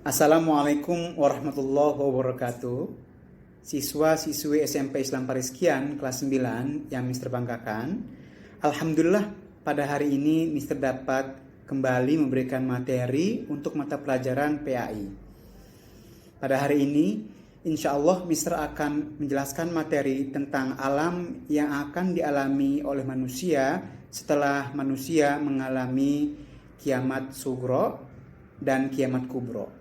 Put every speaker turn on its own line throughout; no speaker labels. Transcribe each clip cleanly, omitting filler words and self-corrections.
Assalamualaikum warahmatullahi wabarakatuh. Siswa-siswi SMP Islam Pariskian kelas 9 yang Mister banggakan. Alhamdulillah pada hari ini Mister dapat kembali memberikan materi untuk mata pelajaran PAI. Pada hari ini insya Allah Mister akan menjelaskan materi tentang alam yang akan dialami oleh manusia setelah manusia mengalami kiamat sugro dan kiamat kubro.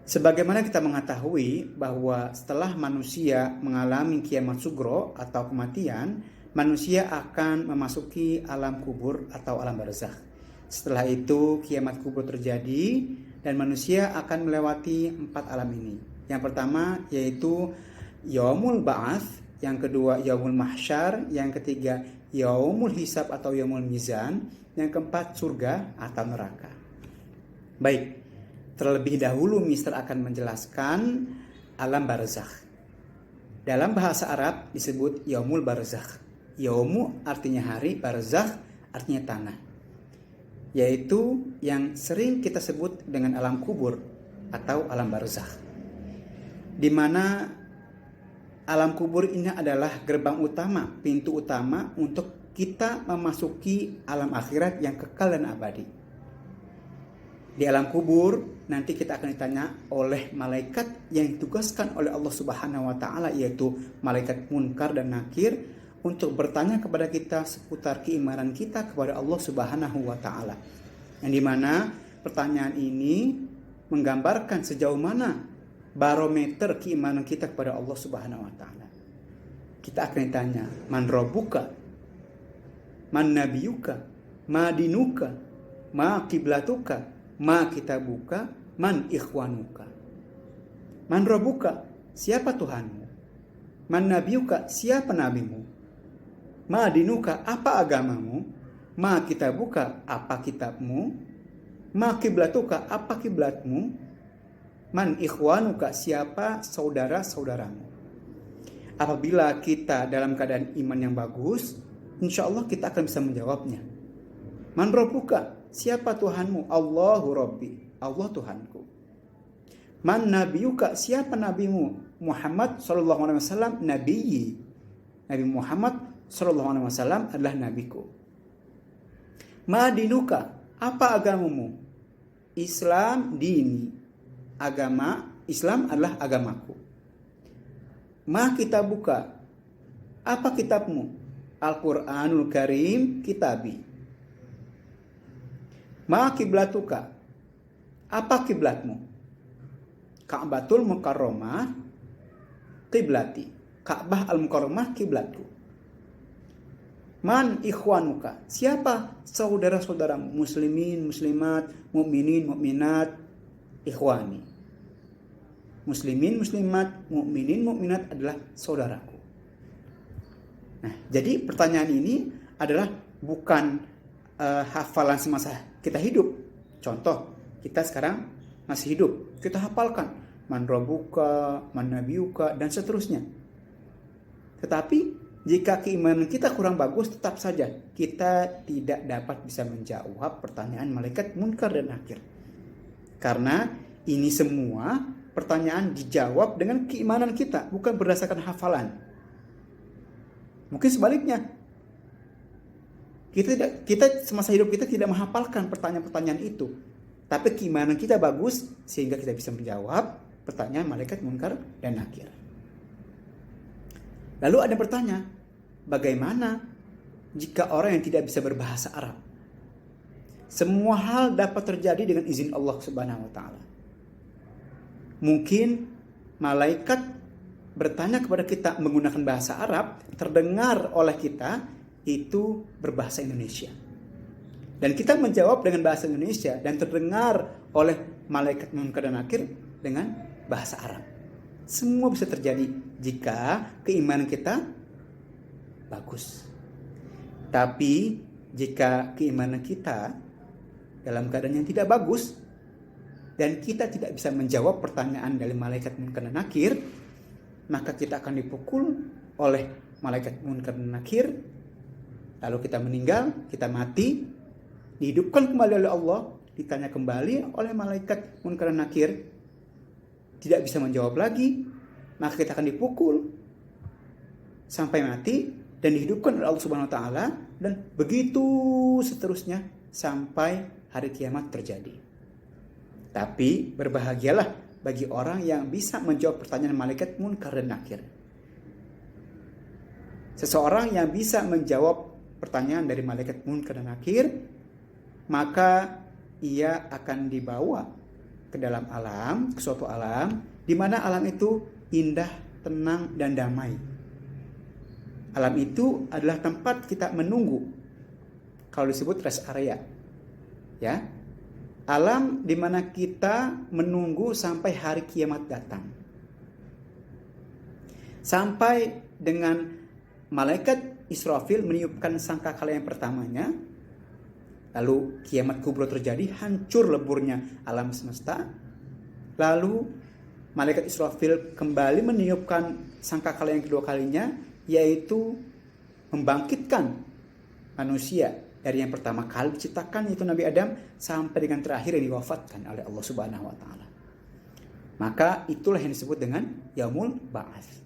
Sebagaimana kita mengetahui bahwa setelah manusia mengalami kiamat sugro atau kematian, manusia akan memasuki alam kubur atau alam barzakh. Setelah itu kiamat kubur terjadi dan manusia akan melewati 4 alam ini. Yang pertama yaitu yaumul ba'ats, yang kedua yaumul mahsyar, yang ketiga yaumul hisab atau yaumul mizan, yang keempat surga atau neraka. Baik. Terlebih dahulu Mister akan menjelaskan alam barzakh. Dalam bahasa Arab disebut yaumul barzakh. Yaumu artinya hari, barzakh artinya tanah. Yaitu yang sering kita sebut dengan alam kubur atau alam barzakh. Di mana alam kubur ini adalah gerbang utama, pintu utama untuk kita memasuki alam akhirat yang kekal dan abadi. Di alam kubur nanti kita akan ditanya oleh malaikat yang ditugaskan oleh Allah Subhanahu wa taala, yaitu malaikat Munkar dan Nakir, untuk bertanya kepada kita seputar keimanan kita kepada Allah Subhanahu wa taala. Yang dimana pertanyaan ini menggambarkan sejauh mana barometer keimanan kita kepada Allah Subhanahu wa taala. Kita akan ditanya, man rabbuka, man nabiyuka, ma dinuka, ma kiblatuka, ma kitabuka, man ikhwanuka. Man rabbuka, siapa Tuhanmu? Man nabiyuka, siapa nabimu? Ma dinuka, apa agamamu? Ma kitabuka, apa kitabmu? Ma kiblatuka, apa kiblatmu? Man ikhwanuka, siapa saudara-saudaramu? Apabila kita dalam keadaan iman yang bagus, insya Allah kita akan bisa menjawabnya. Man rabbuka, siapa Tuhanmu? Allahu Rabbi, Allah Tuhanku. Man nabiyuka, siapa nabimu? Muhammad sallallahu alaihi wasallam nabiyyi. Nabi Muhammad sallallahu alaihi wasallam adalah nabiku. Ma dinuka, apa agamamu? Islam dini. Agama Islam adalah agamaku. Ma kitabuka, apa kitabmu? Al-Qur'anul Karim kitabi. Ma kiblatuka, apa kiblatmu? Ka'batul Mukarramah kiblati. Ka'bah al-Mukarramah kiblatku. Man ikhwanuka, siapa saudara-saudaramu? Muslimin, muslimat, mukminin, mukminat, ikhwani. Muslimin, muslimat, mukminin, mukminat adalah saudaraku. Nah, jadi pertanyaan ini adalah bukan hafalan semasa kita hidup. Contoh, kita sekarang masih hidup, kita hafalkan man rabbuka, man nabiyuka, dan seterusnya. Tetapi jika keimanan kita kurang bagus, tetap saja kita tidak dapat bisa menjawab pertanyaan malaikat Munkar dan Nakir. Karena ini semua pertanyaan dijawab dengan keimanan kita, bukan berdasarkan hafalan. Mungkin sebaliknya, kita semasa hidup kita tidak menghafalkan pertanyaan-pertanyaan itu, tapi keimanan kita bagus sehingga kita bisa menjawab pertanyaan malaikat Munkar dan Nakir. Lalu ada bertanya, bagaimana jika orang yang tidak bisa berbahasa Arab? Semua hal dapat terjadi dengan izin Allah Subhanahu wa taala. Mungkin malaikat bertanya kepada kita menggunakan bahasa Arab, terdengar oleh kita itu berbahasa Indonesia. Dan kita menjawab dengan bahasa Indonesia dan terdengar oleh malaikat Munkar dan Nakir dengan bahasa Arab. Semua bisa terjadi jika keimanan kita bagus. Tapi jika keimanan kita dalam keadaan yang tidak bagus dan kita tidak bisa menjawab pertanyaan dari malaikat Munkar dan Nakir, maka kita akan dipukul oleh malaikat Munkar dan Nakir. Lalu kita meninggal, kita mati, dihidupkan kembali oleh Allah ditanya kembali oleh malaikat Munkar dan Nakir, tidak bisa menjawab lagi, maka kita akan dipukul sampai mati dan dihidupkan oleh Allah Subhanahu wa taala, dan begitu seterusnya sampai hari kiamat terjadi. Tapi berbahagialah bagi orang yang bisa menjawab pertanyaan malaikat Munkar dan Nakir. Seseorang yang bisa menjawab pertanyaan dari malaikat Munkar dan Nakir, maka ia akan dibawa ke dalam alam, ke suatu alam di mana alam itu indah, tenang, dan damai. Alam itu adalah tempat kita menunggu, kalau disebut rest area, ya. Alam di mana kita menunggu sampai hari kiamat datang. Sampai dengan malaikat Israfil meniupkan sangkakala yang pertamanya, lalu kiamat kubro terjadi, hancur leburnya alam semesta. Lalu malaikat Israfil kembali meniupkan sangkakala yang kedua kalinya, yaitu membangkitkan manusia dari yang pertama kali diciptakan, yaitu Nabi Adam, sampai dengan terakhir yang diwafatkan oleh Allah Subhanahu wa taala. Maka itulah yang disebut dengan Yaumul Ba'ats.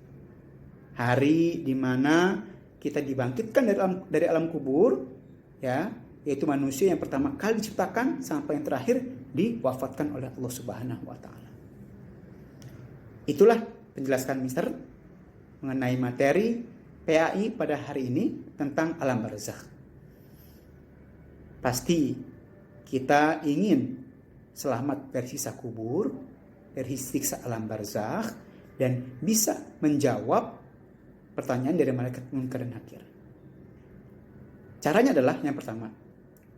Hari di mana kita dibangkitkan dari alam kubur, ya, yaitu manusia yang pertama kali diciptakan sampai yang terakhir diwafatkan oleh Allah Subhanahu wa taala. Itulah penjelasan Mister mengenai materi PAI pada hari ini tentang alam barzakh. Pasti kita ingin selamat dari siksa kubur, dari siksa alam barzakh, dan bisa menjawab pertanyaan dari malaikat Munkar dan Nakir. Caranya adalah yang pertama,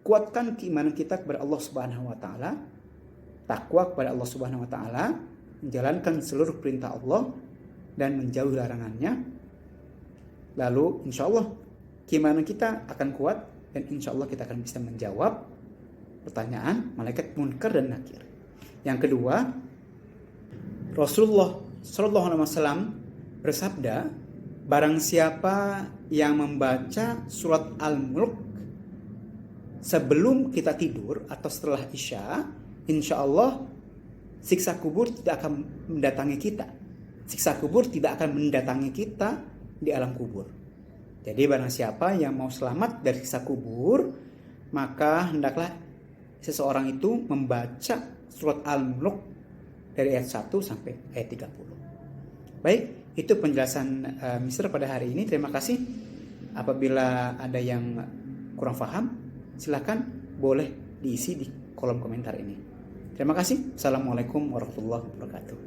kuatkan keimanan kita kepada Allah Subhanahu wa taala, takwa kepada Allah Subhanahu wa taala, menjalankan seluruh perintah Allah dan menjauhi larangannya. Lalu insya Allah keimanan kita akan kuat, dan insya Allah kita akan bisa menjawab pertanyaan malaikat Munkar dan Nakir. Yang kedua, Rasulullah SAW bersabda, barang siapa yang membaca surat Al-Mulk sebelum kita tidur atau setelah Isya, insya Allah siksa kubur tidak akan mendatangi kita. Siksa kubur tidak akan mendatangi kita di alam kubur. Jadi barang siapa yang mau selamat dari siksa kubur, maka hendaklah seseorang itu membaca surat Al-Mulk dari ayat 1 sampai ayat 30. Baik, itu penjelasan Mister pada hari ini. Terima kasih. Apabila ada yang kurang paham, silakan boleh diisi di kolom komentar ini. Terima kasih. Assalamualaikum warahmatullahi wabarakatuh.